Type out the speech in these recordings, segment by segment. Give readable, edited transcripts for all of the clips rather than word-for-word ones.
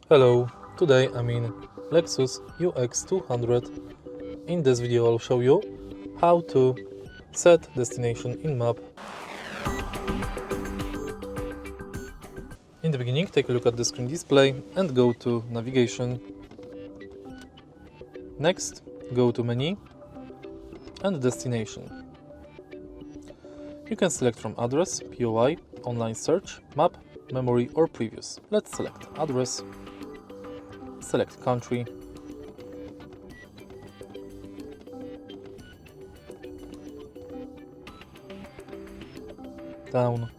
Hello, today I'm in Lexus UX200. In this video I'll show you how to set destination in map. In the beginning, take a look at the screen display and go to navigation. Next, go to menu and destination. You can select from address, POI, online search, map, memory or previous. Let's select address. Select country, town,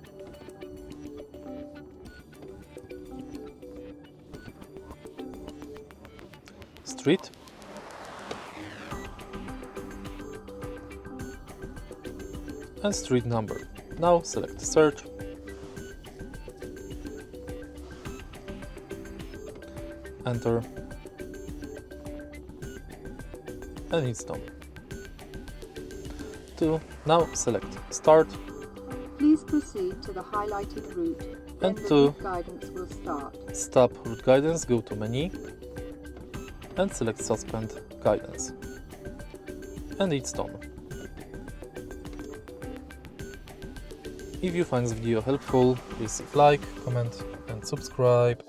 street, and street number. Now select search, enter, and it's done. Now select start, Please proceed to the highlighted route, then and the to route guidance will start. stop route guidance, go to menu and select suspend guidance. And it's done. If you find this video helpful, please like, comment and subscribe.